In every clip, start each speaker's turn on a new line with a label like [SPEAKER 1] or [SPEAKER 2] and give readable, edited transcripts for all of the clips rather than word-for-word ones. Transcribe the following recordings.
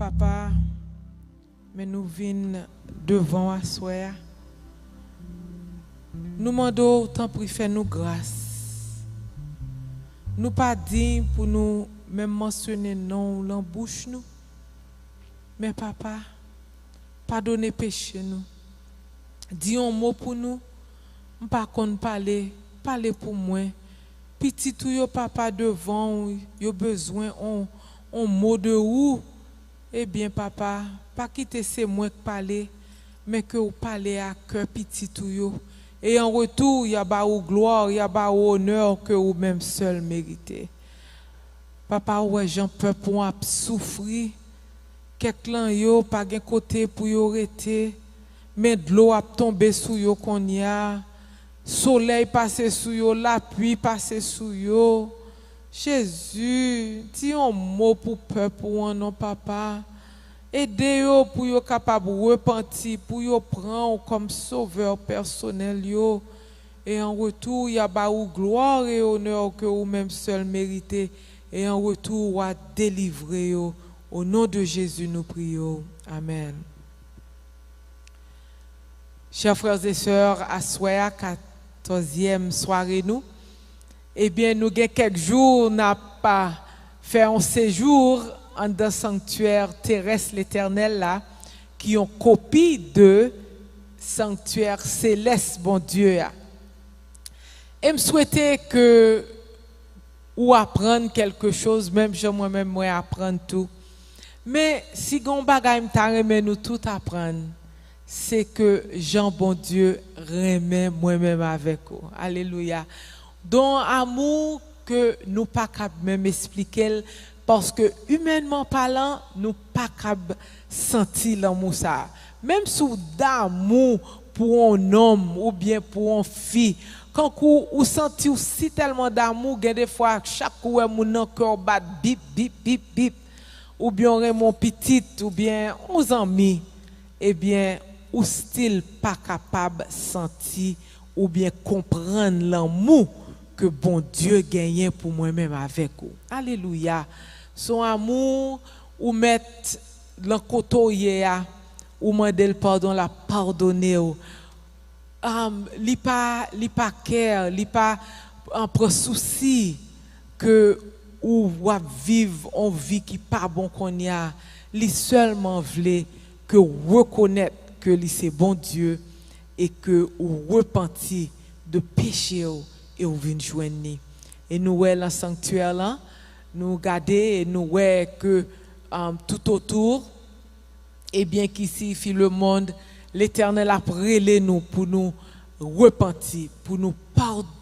[SPEAKER 1] Papa, mais nous venons devant à soir. Nous demandons autant pour faire nous grâce. Nous pas dit pour nous même mentionner non l'embouche nous. Mais papa, pardonnez péché nous. Dis un mot pour nous. Pas qu'on parler pour moi. Petit tout yo papa devant, yo besoin on mot de ou. Eh bien papa, pas quitter c'est moi qui parler, mais que vous parlez à cœur petit tout yo. Et en retour, il y a ba ou gloire, il y a ba ou honneur que vous même seul méritez. Papa, ouais, j'en peux pour souffrir. Quelqu'un yo pas gen côté pour yo rester, mais de l'eau a tombé sous yo qu'on y a. Soleil passé sous yo, la pluie passé sous yo. Jésus, dis un mot pour peuple ou non papa. Aidez-yo pour yo capable repentir, pour yo prendre comme sauveur personnel yo. Et en retour, il y a ba ou gloire et honneur que vous même seul méritez. Et en retour, ou a délivrer yo. Au nom de Jésus, nous prions. Amen. Chers frères et sœurs, à soir, 14e soirée nous. Eh bien, nous avons quelques jours, n'a pas fait un séjour en dans le sanctuaire terrestre l'Éternel là, qui ont copie de sanctuaire céleste, bon Dieu. Et me souhaiter que ou apprendre quelque chose, même je moi-même moi apprendre tout. Mais si gon bagay m'ta remet nous tout apprendre, c'est que Jean bon Dieu remet moi-même avec vous. Alléluia. Don amour que nous pas capable même expliquer parce que humainement parlant nous pas capable sentir l'amour ça même sous d'amour pour un homme ou bien pour une fille quand ou senti aussi tellement d'amour gain des fois chaque coup mon cœur bat bip bip bip bip ou bien mon petit ou bien aux amis eh bien ou style pas capable sentir ou bien comprendre l'amour que bon Dieu gagne pour moi-même avec vous. Alléluia. Son amour ou mettre dans côté ou demander le pardon, la pardonner. Li pas care, li pas en prend souci que ou va vivre une vie qui pas bon qu'on y a. Li seulement voulait que reconnaître que li c'est bon Dieu et que ou repentir de péché et ou vinn joindre. Et nous ouais dans sanctuaire là, nous regarder et nous ouais que tout autour et bien qu'ici le monde l'Éternel a prélé nous pour nous repentir, pour nous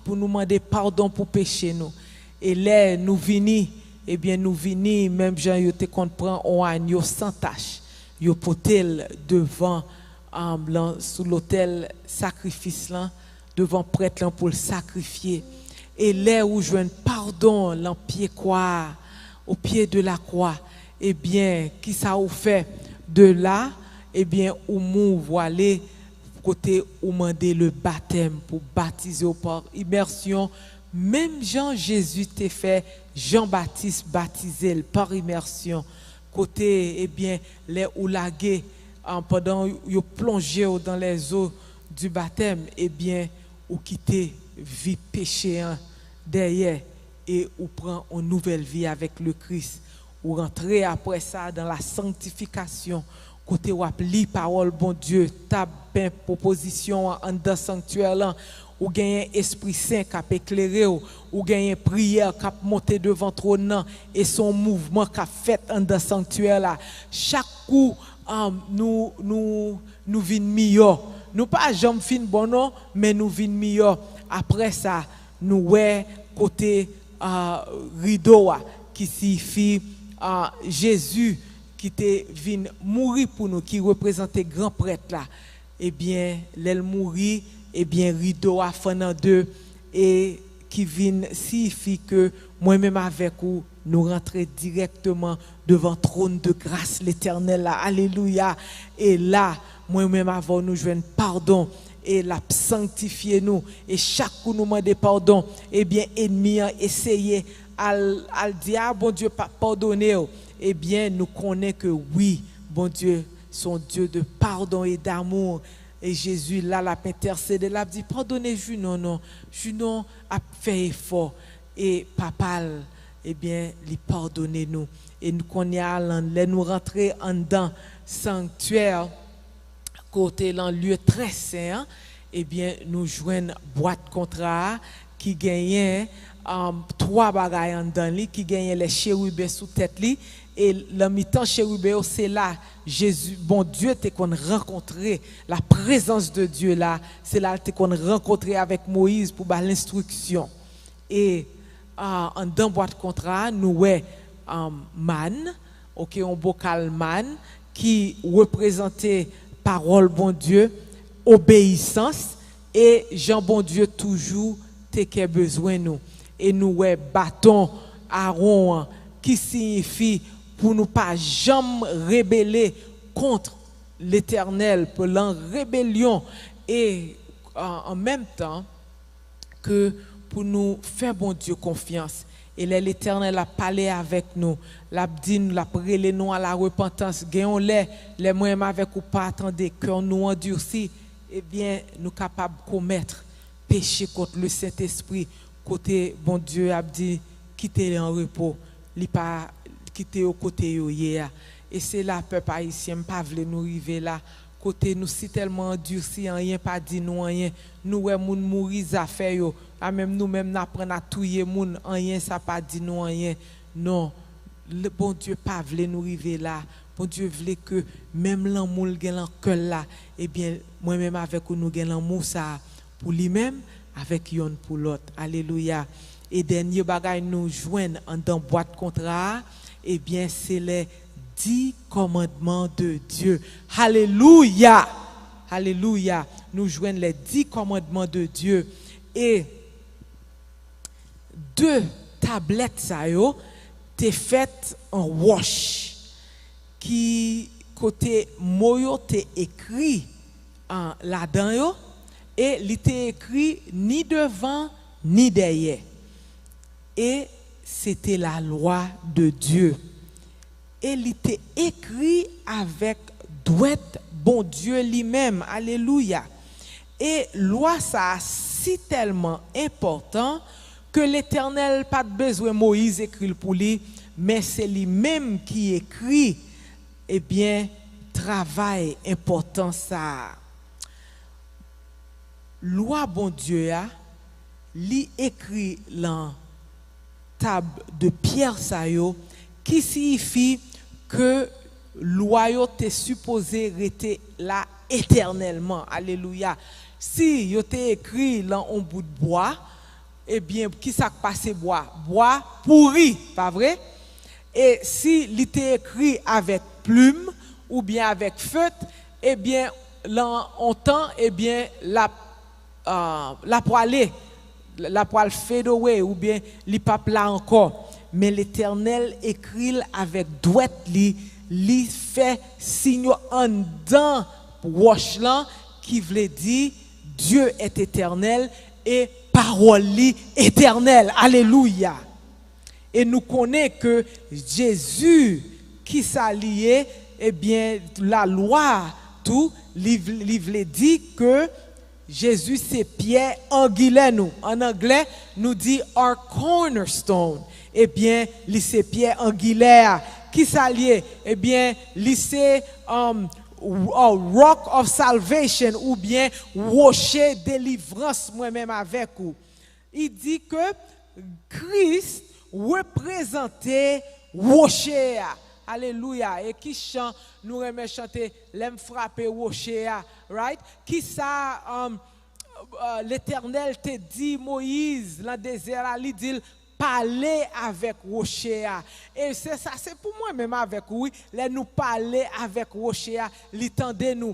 [SPEAKER 1] demander pardon pour péché nous. Et là nous vini et bien nous vini même Jean yo te comprend on agneau sans tache. Yo potel devant sous l'autel sacrifice là devant prêtre là pour le sacrifier et là où joindre pardon l'en pied quoi au pied de la croix eh bien qui ça vous fait de là eh bien ou mou voilé côté ou demander le baptême pour baptiser par immersion même Jean Jésus t'a fait Jean-Baptiste baptisé par immersion côté eh bien les ou lagué pendant yo plongé dans les eaux du baptême eh bien ou quitter vie péché derrière et ou prend une nouvelle vie avec le Christ ou rentrer après ça dans la sanctification côté ou appli parole bon Dieu tab ben proposition en dans sanctuaire là ou gagner esprit saint qui a éclairé ou gagner prière qui a monté devant trône et son mouvement qui a fait en dans sanctuaire là chaque coup nous vinn meilleur nous pas jamais fin bon non mais nous vinn meilleur après ça nous ouais côté rideau qui signifie Jésus qui te vinn mourir pour nous qui représentait grand prêtre là eh bien l'elle mourir eh bien rideau a fait en deux et qui vinn signifie que moi-même avec vous nous rentrer directement devant trône de grâce l'Éternel là alléluia et là moi-même avant nous joindre pardon et la sanctifier nous et chaque coup nous demander pardon eh bien ennemi a essayé al dire bon Dieu pas pardonner eh bien, nous connaissons que oui, bon Dieu, son Dieu de pardon et d'amour. Et Jésus, là, l'a intercédé, l'a dit, pardonnez Junon, non. Junon a fait effort. Et papa, eh bien, il pardonne nous. Et nous connaissons, nous rentrer en dedans, sanctuaire, côté dans lieu très saint, eh bien, nous joignons boîte contrat qui gagnait trois bagailles en dedans, qui gagnait les chérubins sous tête li. Et le mi-temps chérubin, c'est là, Jésus, bon Dieu, t'es qu'on rencontré la présence de Dieu là, c'est là t'es qu'on rencontré avec Moïse pour l'instruction. Et en dans boîte contrat, nous ouais man, OK, un bocal man qui représentait parole bon Dieu, obéissance et Jean bon Dieu toujours t'es qu'à besoin nous. Et nous ouais bâton Aaron qui signifie pour nous pas jamais rebeller contre l'Éternel, pour l'en rébellion et en même temps que pour nous faire bon Dieu confiance. Et l'Éternel a parlé avec nous, l'a dit nous, l'a prélé nous à la repentance. Gagnons les moyens avec ou pas attendez cœur nous endurci, eh bien nous capables de commettre péché contre le Saint-Esprit. Côté bon Dieu a dit quitter en repos, li pas quitter au côté hier. Et c'est là peuple haïtien pas veut nous arriver là côté nous si tellement endurci rien pas dit nous rien nous ouais moun mourir affaire yo même nous même n'apprendre à touyer moun rien ça pas dit nous rien non le bon Dieu pas veut nous arriver là bon Dieu veut que même l'amour gen dans cœur là et bien moi même avec nous gen l'amour ça pour lui-même avec yon pour l'autre alléluia. Et dernier bagay nous joindre en dans boîte contrat eh bien c'est les 10 commandements de Dieu. Alléluia. Alléluia. Nous joignons les 10 commandements de Dieu. Et 2 tablettes, ça yo, t'es faites en wash. Qui, côté moyo, t'es écrit là-dedans yo. Et il t'est écrit ni devant, ni derrière. Et c'était la loi de Dieu. Et il était écrit avec douette bon Dieu lui-même. Alléluia. Et loi ça si tellement important que l'Éternel pas de besoin Moïse écrit pour lui, mais c'est lui-même qui écrit. Eh bien, travail important ça. Loi bon Dieu a li écrit dans table de pierre ça yo qui signifie que loyauté supposée rester là éternellement. Alléluia. Si yo t'ai écrit dans un bout de bois, eh bien, qui ça passe bois? Bois pourri, pas vrai? Et si il t'est écrit avec plume ou bien avec feutre, eh bien, là, on temps, eh bien, la poêle fade away ou bien li pas là encore. Mais l'Éternel écrit avec douette li fait signe en dedans wash là qui veut dire Dieu est éternel et parole li éternelle. Alléluia. Et nous connaissons que Jésus qui s'alliait, eh bien la loi tout li veut dire que Jésus c'est pierre angulaire nous. En anglais nous dit our cornerstone. Eh bien, lycée Pierre Angulaire, qui s'allie, eh bien, lycée Rock of Salvation, ou bien Rocher délivrance, moi-même avec vous. Il dit que Christ représentait Rocher. Alléluia. Et qui chante, nous aimons chanter, l'aime frapper Rocher, right? Qui ça, l'Éternel te dit, Moïse, dans le désert, il dit, parler avec Rocher. Et c'est ça, c'est pour moi même avec oui, les nous parler avec Rocher, l'étendez nous.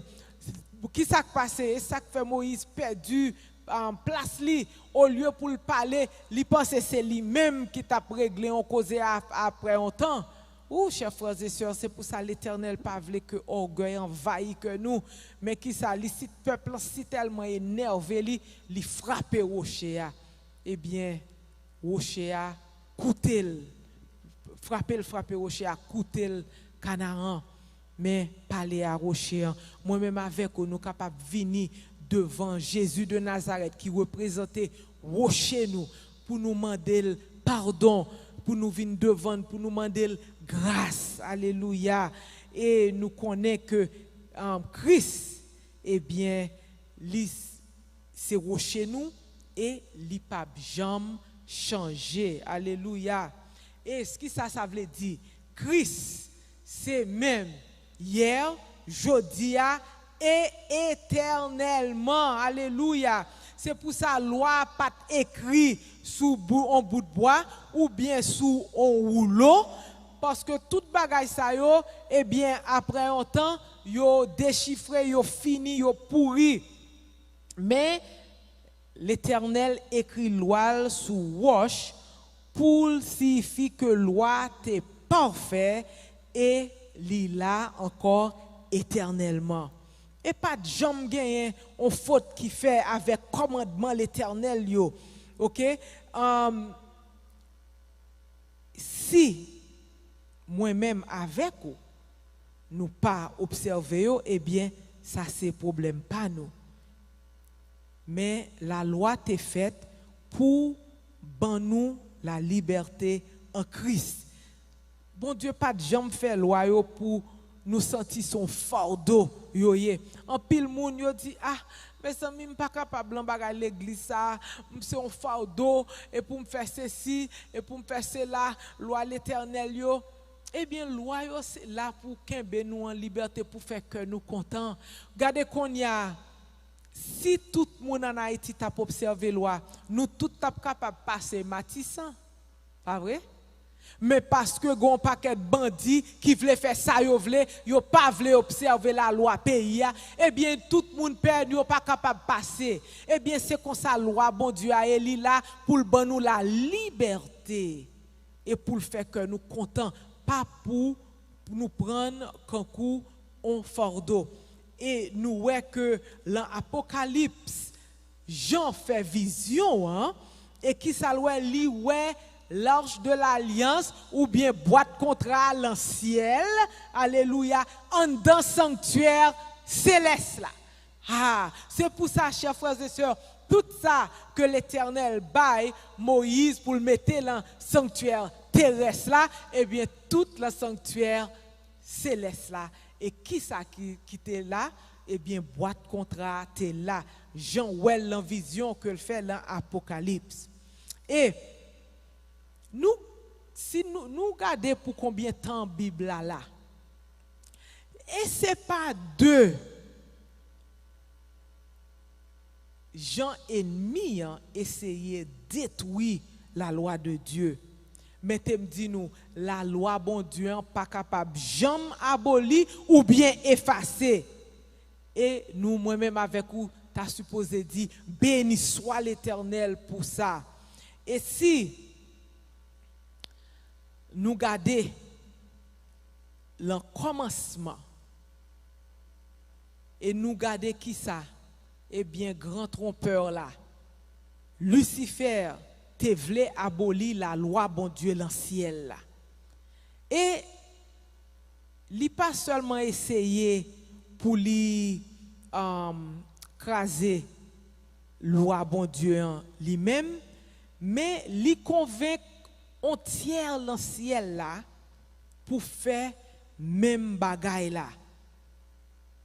[SPEAKER 1] Qui ça qui passe? Et ça qui fait Moïse perdu en place li au lieu pour le parler, il pense que c'est lui-même qui t'a réglé en cause après un temps. Ou chers frères et sœurs, c'est pour ça l'Éternel pas voulu que orgueil envahit que nous, mais qui ça li si peuple si tellement énervé li frappe Rocher. Eh bien Rocher a coûté frapper rocher à coûter le canaran mais parler à rocher moi-même avec nous capable venir devant Jésus de Nazareth qui représentait rocher nous pour nous demander pardon pour nous venir devant pour nous demander grâce alléluia et nous connaissons que Christ eh bien c'est rocher nous et li pas jamais changer alléluia et ce qui ça veut dire Christ c'est même hier aujourd'hui et éternellement alléluia c'est pour ça loi pas écrit sous un bout de bois ou bien sous un rouleau parce que toute bagaille ça yo eh bien après un temps yo déchiffré yo fini yo pourri mais l'Éternel écrit loi sous roche pour signifier que loi est parfait et lila encore éternellement. Et pas de jambe gagné on faute qui fait avec commandement l'Éternel yo. OK? Si moi-même avec vous nous pas observer yo, eh bien ça c'est problème pas nous. Mais la loi est faite pour ban nous la liberté en Christ. Bon Dieu pas de jambe fait loi yo pour nous sentir son fardeau yo yé. En pile moun yo dit ah mais ça même pas capable en bagay l'église ça c'est un fardeau et pour me faire ceci et pour me faire cela loi l'Éternel yo. Eh bien loi yo c'est là pour kembe nous en liberté pour faire que nous content. Regardez qu'on y a si tout le monde en Haïti t'a observé loi, nous tout t'a capable passer matissant. Pas vrai? Mais parce que gon paquet de bandits qui voulaient faire ça yo pas voulaient observer la loi pays eh bien tout le monde perd yo pas capable passer. Eh bien c'est comme ça loi bon Dieu a éli là pour ban nous la liberté et pour le faire que nous contents pas pour nous prendre concours en fardeau. Et nous voyons que l'Apocalypse, Jean fait vision, hein, et qui s'alloue li ouais l'arche de l'alliance ou bien boîte contrat dans ciel, alléluia, en dans sanctuaire céleste là. Ah, c'est pour ça, chers frères et sœurs, tout ça que l'Éternel baille Moïse pour le mettre dans sanctuaire terrestre là, eh bien tout le sanctuaire céleste là. Et qui ça qui était là? Eh bien, boîte contrat était là. Jean Well en vision que le fait dans l'Apocalypse. Et nous, si nous regardons pour combien de temps la Bible là, et ce n'est pas deux gens ennemis essayer de détruire la loi de Dieu. Mais tu me dis nous, la loi bon Dieu n'est pas capable jamais abolir ou bien effacer. Et nous, moi-même avec vous, tu as supposé dire, béni soit l'Éternel pour ça. Et si nous regardons le commencement, et nous regardons qui ça, eh bien, grand trompeur là, Lucifer, te voulait abolir la loi bon Dieu dans le ciel là. Et il pas seulement essayé pour lui craser loi bon Dieu lui-même, mais il convainc on tiers dans le ciel là pour faire même bagaille là.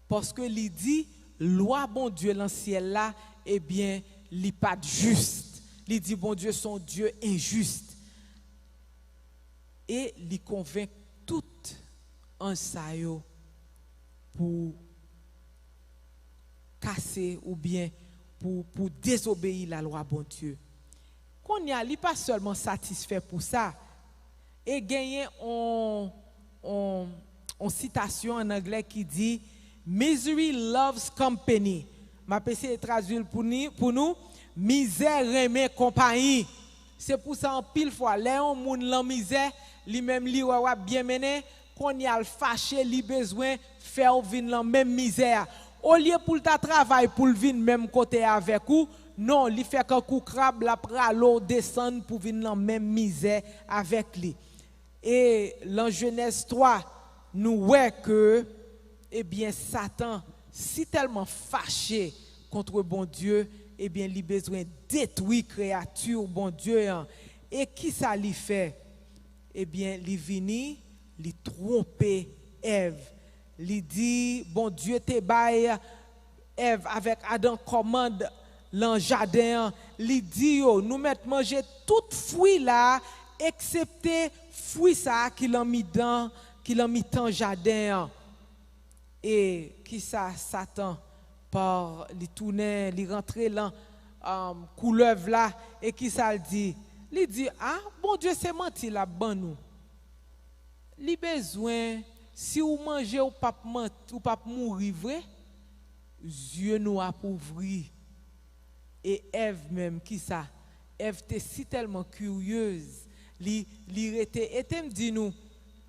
[SPEAKER 1] Parce que il dit loi bon Dieu dans le ciel là, eh bien, il pas juste. Il dit, bon Dieu, son Dieu injuste. Et il convainc tout un sayo pour casser ou bien pour désobéir la loi, bon Dieu. Qu'on y a, il pas seulement satisfait pour ça. Et gagner en citation en anglais qui dit, Misery loves company. Ma PC est traduit pour nous. Misère remet compagnie. C'est pour ça en pile fois Léon moun la misère lui-même li wa bien mené qu'on y a le fâché li besoin faire vinn la même misère au lieu pour ta travail pour vinn même côté avec ou non li fait qu'un coup crabe la pralo descendre pour vinn la même misère avec lui Et dans Genèse 3, nous voyons que, eh bien, Satan, si tellement fâché contre bon Dieu, eh bien, il a besoin de détruire créature, bon Dieu. Et qui ça lui fait? Eh bien, il vient, il trompe Ève. Il dit, bon Dieu te baille Ève avec Adam commande dans le jardin. Il dit, yo, nous mettons manger toute fruit là, excepté fruit ça qu'il a mis dans le jardin. Et qui ça, Satan, par les tourner, les rentrer dans couleuvre là, et qui ça le dit? Il dit, ah, bon Dieu, c'est menti là, bon nous. Il besoin, si vous mangez ou pas mourir vrai, yeux nous appauvris. Et Ève même, qui ça? Ève était si tellement curieuse. Li était me dit nous,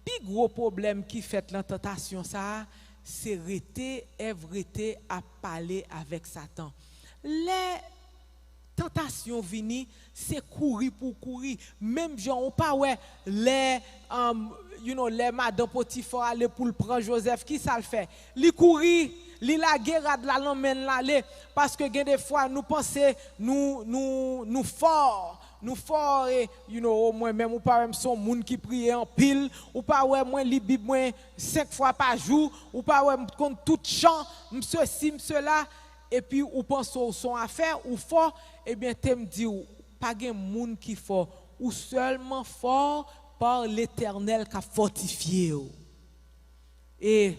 [SPEAKER 1] plus gros problème qui fait la tentation ça, c'est rester Ève rester à parler avec Satan. Les tentations vini, c'est courir pour courir. Même gens on pas ouais les les madame Potiphar aller pour le prendre Joseph, qui ça le fait? Li courir, li la guerre de la l'emmène l'aller parce que des fois nous penser nous fort. Nous fort et moi même ou pas même son monde qui prie en pile ou pas ouais moi lit Bible moi 5 fois par jour ou pas ouais contre tout chant monsieur ci monsieur là et puis ou pense au son affaire ou fort et bien t'aime dit ou pas gen monde qui fort ou seulement fort par l'Éternel qui a fortifié et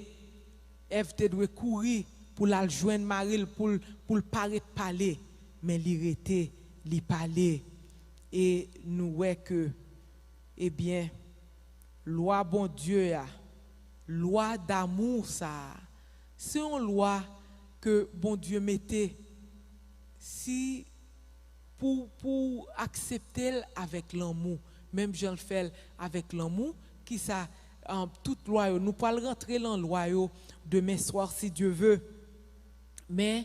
[SPEAKER 1] Ève te doit courir pour la joindre Marie pour paraître parler mais li parler. Et nous voyons que, eh bien, loi bon Dieu, loi d'amour, ça, c'est une loi que bon Dieu mettait si pour accepter avec l'amour, même Jean le fait avec l'amour, qui ça, toute loi, nous pouvons rentrer dans la loi demain soir si Dieu veut, mais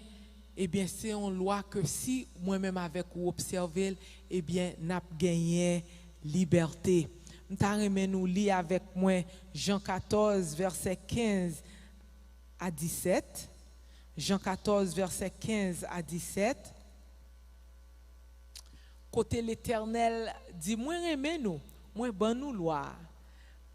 [SPEAKER 1] eh bien, c'est une loi que si moi-même avec vous observer, eh bien, n'a gagné liberté. Nous lire avec moi Jean 14, verset 15 à 17. Jean 14, verset 15 à 17. Côté l'Éternel dit, moi aimez nous, moi ban nous loi.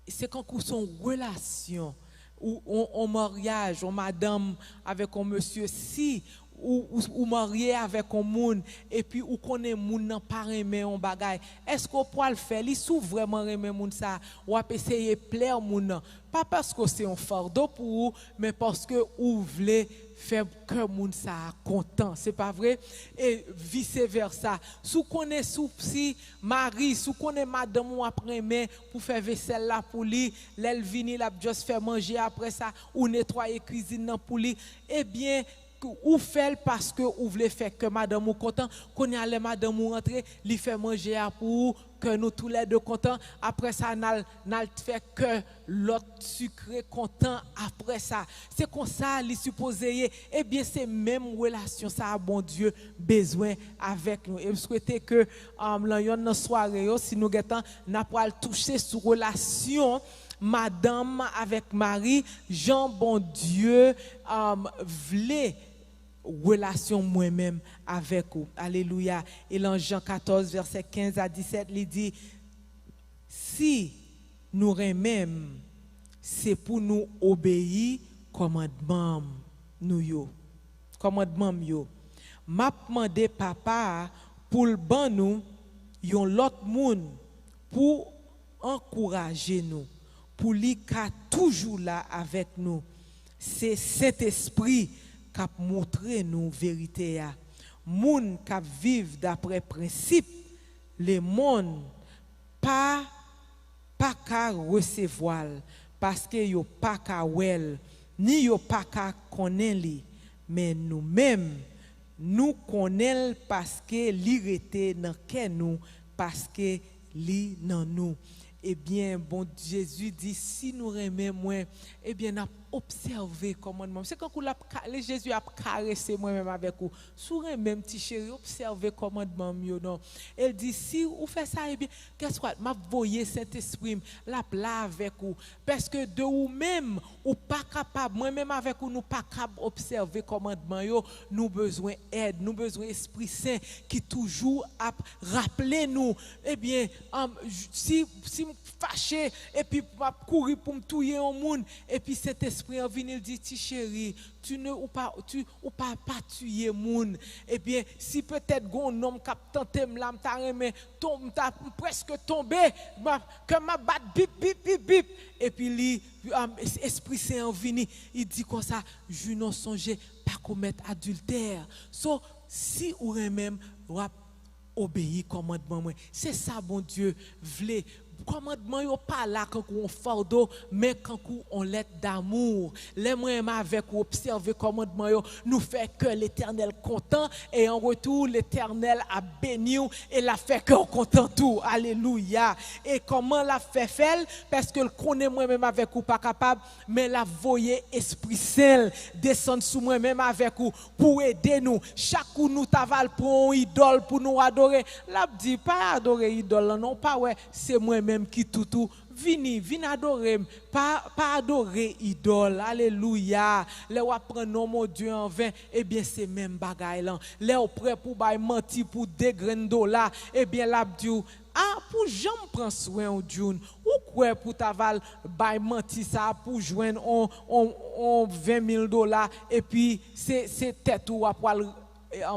[SPEAKER 1] C'est quand nous sommes en relation, ou en mariage, en madame avec un monsieur, si ou marié avec un monde et puis ou connaît monde nan pas aimer on bagay, est-ce qu'on peut le faire? Li sou vraiment aimer monde ça ou a essayer plaire monde, pas parce que c'est un fardeau pour vous mais parce que ou voulez faire que monde ça content, c'est pas vrai? Et vice versa, sou connaît si mari sou connaît madame ou après mais pour faire vaisselle là pour lui, l'elle vini la juste faire manger après ça ou nettoyer cuisine nan pour lui, eh bien ou fait parce que ou voulez faire que madame ou content, qu'on y allait madame ou rentrer, lui fait manger pour que nous tous les deux contents, après ça n'al fait que l'autre sucré content après ça. C'est comme ça li supposé eh bien c'est même relation ça bon Dieu besoin avec nous. Et je souhaite que dans soirée si nous getan n'a pas toucher sur relation madame avec Marie, Jean bon Dieu voulait relation moi-même avec vous. Alléluia. Et dans Jean 14, verset 15 à 17, il dit, si nous aimons, c'est pour nous obéir commandement nous yo. Commandement yo. M'a demandé papa pour le ban nous yon l'autre monde pour encourager nous, pour lui qui toujours là avec nous. C'est cet esprit qui a montré nous vérité ya. Moun qui vivent d'après principe, le monde pas qu'à recevoir parce que yo pas qu'à wel, ni yo pas qu'à connaître li, mais nous-mêmes nous connaissons parce que li rete dans que nous, parce que li dans nous. Eh bien, bon Jésus dit, si nous aimons moins, eh bien, n'a observer commandement. C'est quand Jésus a caressé moi-même avec vous. Sourire même petit chéri, observer commandement mieux non. Elle dit si vous faites ça et bien qu'est-ce que m'a voyé Saint-Esprit là avec vous parce que de vous-même ou pas capable moi-même avec vous nous pas capable observer commandement yo, nous besoin aide, nous besoin Esprit Saint qui toujours a rappeler nous eh bien si fâché et puis courir pour me tuer un monde et puis cet esprit en vient il dit ti chéri tu ne ou pas tuer monde et bien si peut-être gon homme qui tenté me là t'a presque tombé que m'a bat bip bip bip bip et puis lui esprit saint en vient il dit comme ça je n'en songeais pas commettre adultère si ou même obéir commandement c'est ça bon Dieu voulait commandement yo pas là quand on fardeau mais quand on lettre d'amour les moi avec observer commandement yo nous fait que l'Éternel content et en retour l'Éternel a béni et l'a fait que content tout alléluia et comment l'a fait parce que le connaît moi-même avec ou pas capable mais la voyer Esprit Saint descendre sous moi-même avec ou pour aider nous chaque coup nous t'aval pour une idole pour nous adorer l'a dit pas adorer idole non pas ouais c'est moi-même qui tout vini adorer pas adorer idole alléluia les ou prendre mon Dieu en vain et bien c'est même bagaille là les ou prêt pour bail mentir pour des grains $, et bien l'a dit pour jamais prendre soin au Dieu ou quoi pour t'aval bail mentir ça pour joindre on $20,000 et puis c'est tête ou à poil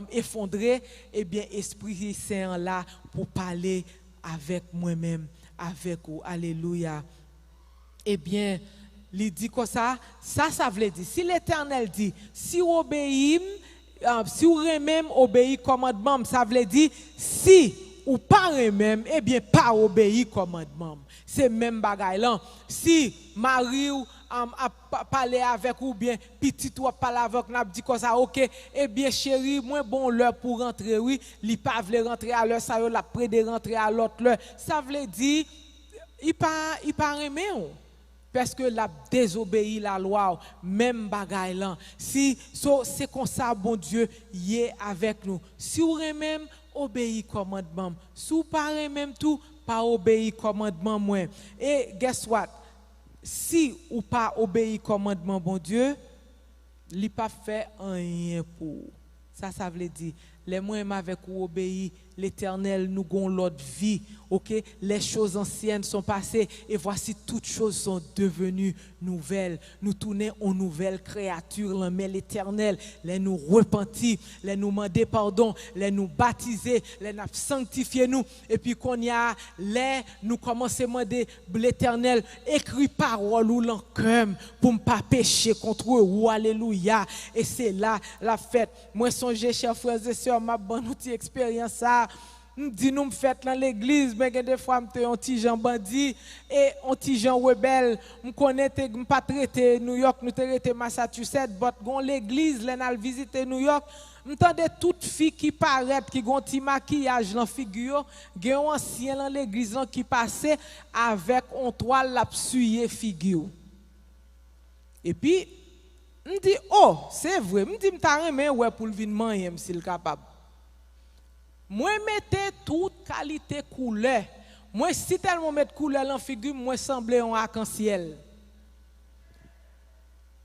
[SPEAKER 1] effondrer et bien Esprit Saint là pour parler avec moi-même avec vous, alléluia. Eh bien, il dit comme ça veut dire, si l'Éternel dit, si vous obéissez, si vous même obéissez commandement, ça veut dire, si ou pas même, eh bien, pas obéir commandement. C'est même bagaille là. Si Marie a parlé avec ou bien petit ou parler avec n'a dit comme ça OK eh bien chérie moi bon l'heure pour rentrer oui il pas veut rentrer à l'heure ça yo la près de rentrer à l'autre l'heure ça veut dire il pas aimer parce que l'a désobéi la loi même bagaille là si c'est comme ça bon Dieu y est avec nous si ou même obéir commandement si ou pas même tout pas obéir commandement moi et guess what si ou pas obéir commandement bon Dieu, il pas fait rien pour. Ça veut dire les moyens avec ou obéir l'Éternel nous gon l'autre vie. OK, les choses anciennes sont passées et voici toutes choses sont devenues nouvelles. Nous tournons en nouvelle créature, mais l'Éternel les nous repentir, les nous demander pardon, les nous baptiser, les nous sanctifier nous et puis qu'on y a les nous commencer à demander l'Éternel écrit parole ou l'encœur pour ne pas pécher contre eux. Alléluia. Et c'est là la fête. Moi songez chers frères et sœurs ma bonne outil expérience ça dit nous fait dans l'église mais des fois me un petit Jean bandit et un petit Jean rebelle me connaît pas traité New York nous traité Massachusetts but gon l'église l'enal visiter New York m'entendait toute fille qui paraît qui gon petit maquillage dans figure gen ancien dans l'église qui passait avec on toile la suyer figure et puis me dit oh c'est vrai me dit m'ta remen ouais pour venir manger s'il capable. Moi mettez toute qualité couleur. Moi si tellement mettre couleur dans figure, moi semblait un arc-en-ciel.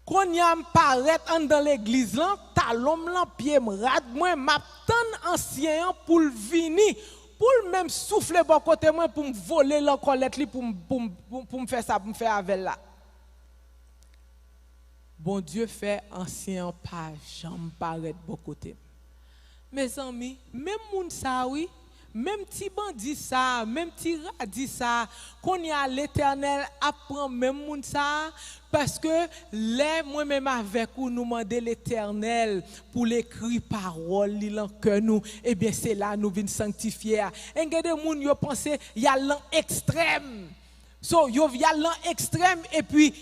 [SPEAKER 1] Quand y a paraître dans l'église là, talon là pied rad, moi m'attend ancien pour venir pour même souffler bon côté moi pour me voler l'encolette pour me faire ça, pour me faire avec là. Bon Dieu fait ancien pas jamais paraître bon côté. Mes amis, même moun ça oui, même petit bandit ça, même petit radis ça, qu'on y a l'Éternel apprend même moun ça parce que les moi-même avec ou nous demander l'Éternel pour l'écrit parole li lan que nous et bien c'est là nous vinn sanctifier. Et des moun yo penser y a l'an extrême. So yo y a l'an extrême et puis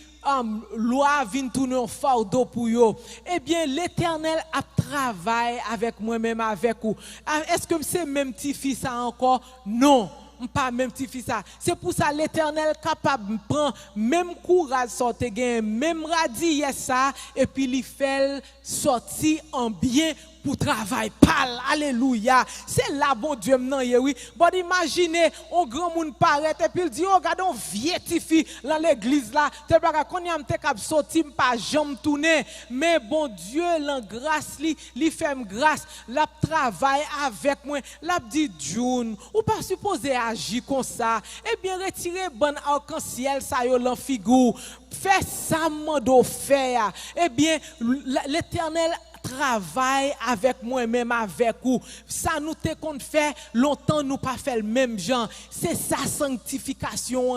[SPEAKER 1] loi vient tourner en fardeau pour yo. Eh bien l'Éternel a travaillé avec moi-même avec vous. Est-ce que c'est même petit fils ça encore? Non. pas même petit fils ça. C'est pour ça l'Éternel capable de prendre même courage sortir gain, même radis ça et puis il fait sortir en bien pour travail pâle. Alléluia. C'est là bon Dieu maintenant oui. Bon imaginez un grand monde paraît et puis il dit oh regarde on vieux petit fille dans l'église là, t'es pas qu'on y a m'te cap sortir pas jambe tourner mais bon Dieu l'en grâce li fait grâce, l'a travail avec moi, l'a dit June ou pas supposé agir comme ça. Eh bien retirer bon arc-en-ciel ça yo l'en figure. Fais ça mando faire. Eh bien l'Éternel travaille avec moi-même avec vous. Ça nous te qu'on fait longtemps nous pas fait le même genre. C'est ça sanctification.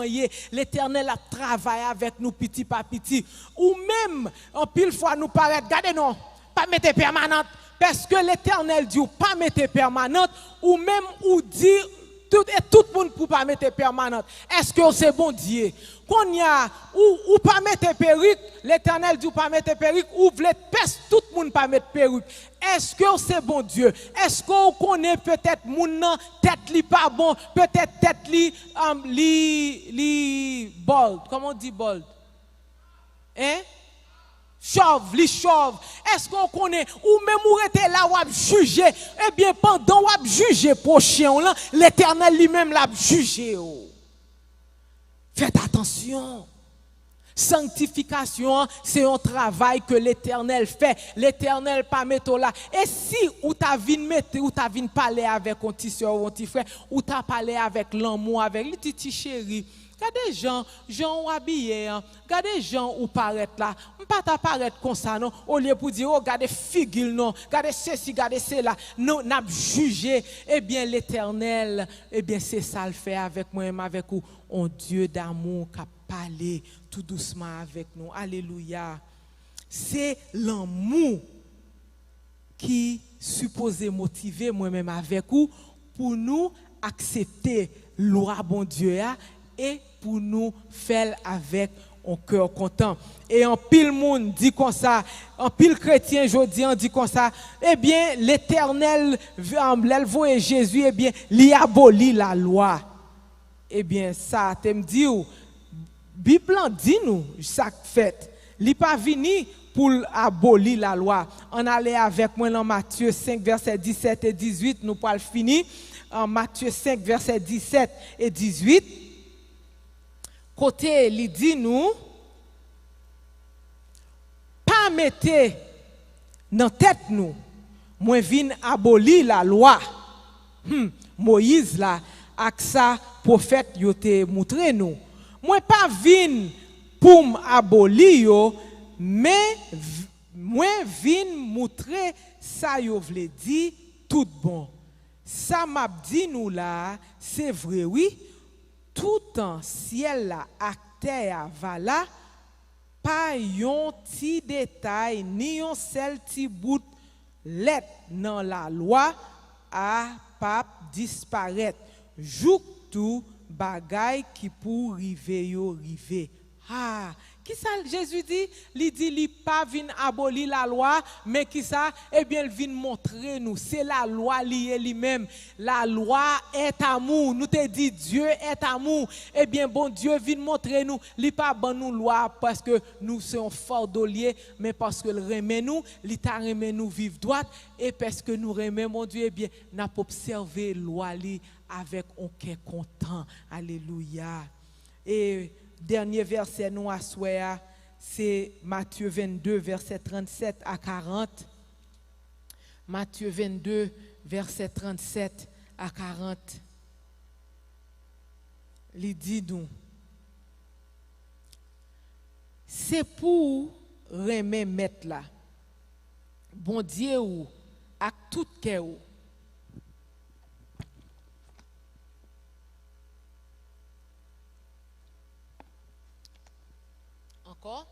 [SPEAKER 1] L'Éternel a travaillé avec nous petit par petit. Ou même en pile fois nous paraît, regardez non, pas mettre permanente parce que l'Éternel dit pas mettre permanente ou même ou dit tout le monde pour pas mettre permanente. Est-ce que c'est bon Dieu? Qu'on y a ou pas mettre perruque, l'Éternel dit pas mettre perruque ou voulez tout le monde pas mettre perruque. Est-ce que c'est bon Dieu? Est-ce qu'on connaît peut-être mon tête li pas bon, peut-être tête li bold. Comment on dit bold? Hein? Chauve, li chauve. Est-ce qu'on connaît ou même ou était là ou a jugé? Eh bien pendant ou a jugé prochain là, l'Éternel lui-même l'a jugé. Faites attention. Sanctification, c'est un travail que l'Éternel fait. L'Éternel pas mettre là. Et si ou t'as vinn mettre ou t'as vinn parler avec un petit soeur ou un petit frère ou t'as parlé avec l'amour avec le petit chéri. Regardez gens habillés, regardez gens ou paraître là, on pas t'apparaître comme ça non, au lieu pour dire oh regardez figure non, regardez ceci, regardez cela, non n'a jugé. Eh bien l'Éternel, eh bien c'est ça le fait avec moi-même avec vous, un Dieu d'amour qui a parlé tout doucement avec nous. Alléluia. C'est l'amour qui supposé motiver moi-même avec vous pour nous accepter loi bon Dieu et pour nous faire avec un cœur content. Et en pile monde dit comme ça, en pile chrétien aujourd'hui on dit comme ça, eh bien l'Éternel, l'elvo Jésus, eh bien, il abolit la loi. Eh bien ça, tu me dis, Bible dit nous, ça fait, il pas venu pour abolir la loi. On allait avec moi dans Matthieu 5, verset 17 et 18, nous pourrons finir. En Matthieu 5, verset 17 et 18. Côté, il dit nous, pas mettez dans tête nous, moi vinn abolir la loi. Moïse là, avec ça, prophète yo te montré nous. Moi pas vinn pour abolir mais moi vinn montrer ça yo vle dit tout bon. Ça m'a dit nous là, c'est vrai oui. Tout en ciel là, à terre là, pas yon ti détail ni yon seul ti bout lettre dans la loi à pas disparaître. Jouk tout bagay qui pour river yo river. Ah, qui ça Jésus dit? Il dit il pas vinn abolir la loi, mais qui ça? Eh bien, il vient montrer nous, c'est la loi liée lui-même. La loi est amour. Nous te dit Dieu est amour. Eh bien, bon Dieu vient montrer nous, il pas ban nous loi parce que nous sommes forts d'olier, mais parce que il remet nous, il t'a remet nous vivre droite et parce que nous remet mon Dieu, eh bien, n'a pas observé loi li avec un cœur content. Alléluia. Et dernier verset nous à souhait, c'est Matthieu 22, verset 37 à 40. Matthieu 22, verset 37 à 40. Il dit nous, c'est pour remettre mettre là, bon Dieu ou, à tout cœur. Encore,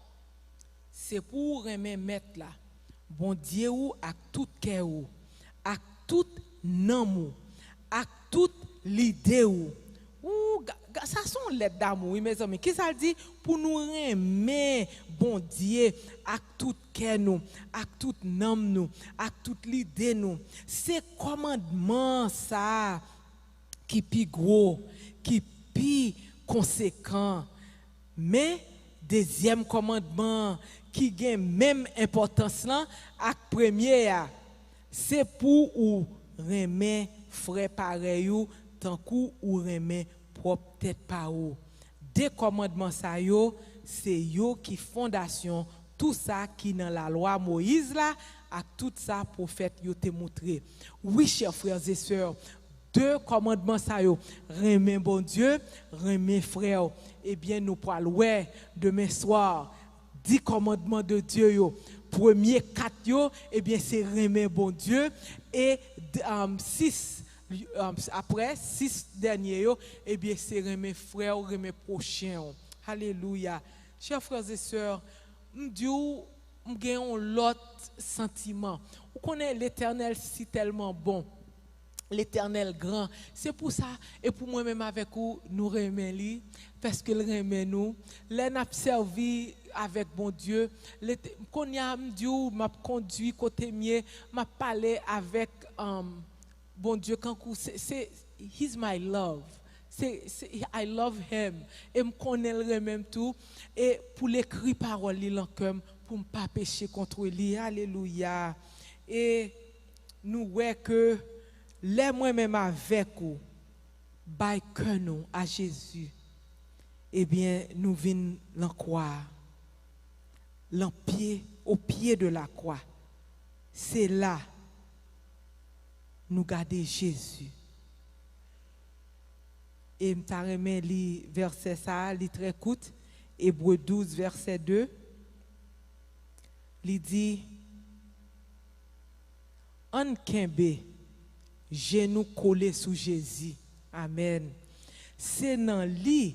[SPEAKER 1] c'est pour remettre là, bon Dieu ou à tout cœur, à tout nom, à toute l'idée ou. Ça sont lettres d'amour, oui, mes amis. Qui ça dit pour nous remettre bon Dieu à tout cœur nous, à tout nom nous, à toute l'idée nous. C'est commandement ça qui plus gros, qui plus conséquent. Mais deuxième commandement qui a même importance là, avec premier, c'est pour ou remet frère pareil ou tant coup ou remet propre tête par ou. Des commandements ça yo, c'est yo qui fondation tout ça qui dans la loi Moïse là, à tout ça prophète yo te montré. Oui, chers frères et sœurs, deux commandements ça yo, remet bon Dieu, remet frère. Eh bien nous pourrons ouais demain soir 10 commandements de Dieu yo. Premier 4 yo, eh bien c'est remet bon Dieu et 6 après 6 derniers yo, eh bien c'est remet frère ou remet prochain. Alléluia. Chers frères et sœurs, m'diou m'gagne l'autre sentiment. Vous connaissez l'Éternel si tellement bon. L'Éternel grand, c'est pour ça et pour moi-même avec vous nous remet lui parce que le remet nous. Les n'a servi avec bon Dieu. Qu'on y a m'diou m'a conduit côté mieux, m'a parlé avec bon Dieu quand c'est he's my love. I love him et me connaît le même tout et pour l'écrit parole li l'encœur pour ne pas pécher contre lui. Alléluia. Et nous voyons que les moi-même avec vous, by que nous à Jésus, eh bien, nous venons l'en croire, au pied de la croix. C'est là, nous garder Jésus. Et m'ta remet li verset ça, li très court, Hébreux 12, verset 2. Li dit, an kembe, genou collé sous Jésus. Amen. C'est dans lui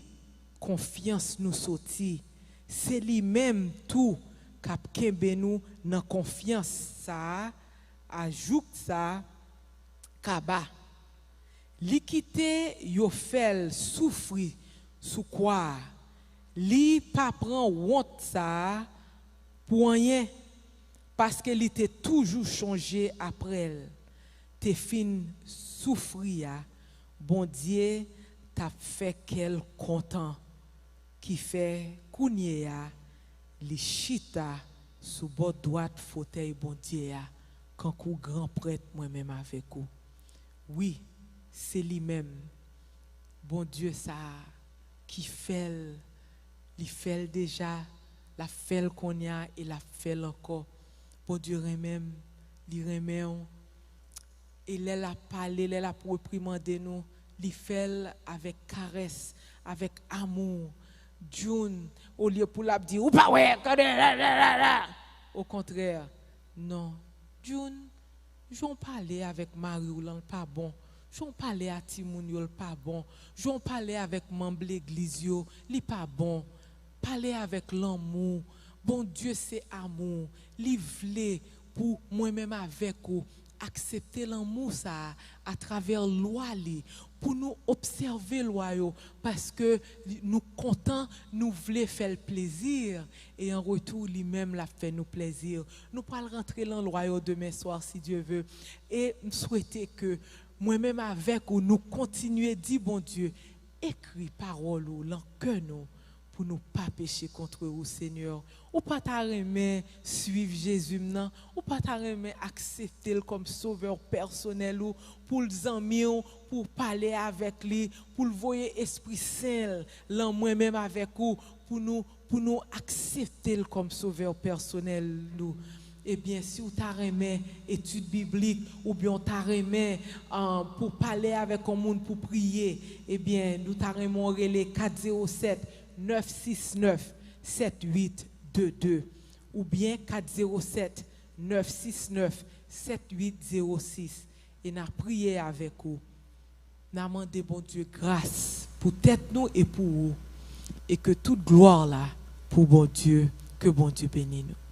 [SPEAKER 1] confiance nous sorti. C'est lui même tout cap kembe nous dans confiance ça, ajoute ça kaba. Li kite yo fel souffri sous quoi? Li pas prend honte ça pour rien parce que li était toujours changé après elle. Te fin souffrir, bon Dieu t'a fait qu'elle content qui fait kounye li chita sous bord droite fauteuil bon Dieu quand kou grand prêtre moi-même avec vous. Oui, c'est lui-même. Bon Dieu ça qui fait il fait déjà la fait qu'on y a et la fait encore. Bon Dieu même il remet et elle a parlé, elle a réprimandé nous, il fait avec caresse, avec amour. June, au lieu pour la dire, ou pas ouais, au contraire, non. June, j'en parlais avec Marie ou pas bon. J'en parlais à Timoun, pas bon. J'en parlais avec membre l'église, li pas bon. Parler avec l'amour. Bon Dieu c'est amour. Li vle pour moi-même avec vous. Accepter l'amour ça à travers loi li pour nous observer loi parce que nous contents nous voulons faire le plaisir et en retour lui-même l'a fait nous plaisir. Nous pourrons rentrer dans loi demain soir si Dieu veut et souhaiter que moi-même avec vous nous continuer dire bon Dieu écrit parole ou l'enquête nous pour nous pas pécher contre vous Seigneur ou pas t'aimer suivre Jésus non ou pas t'aimer accepter le comme sauveur personnel ou pour les amis pour parler avec lui pour le voyer Esprit Saint là moi-même avec vous pour nous accepter comme sauveur personnel nous. Eh bien, si vous t'arrêtez étude biblique ou bien t'arrêtez pour parler avec un monde pour prier, eh bien, nous t'arrêtons les 407 969 7822 ou bien 407 969 7806 et nous prié avec vous. Nous demandé bon Dieu grâce pour tête nous et pour vous et que toute gloire là pour bon Dieu, que bon Dieu bénisse nous.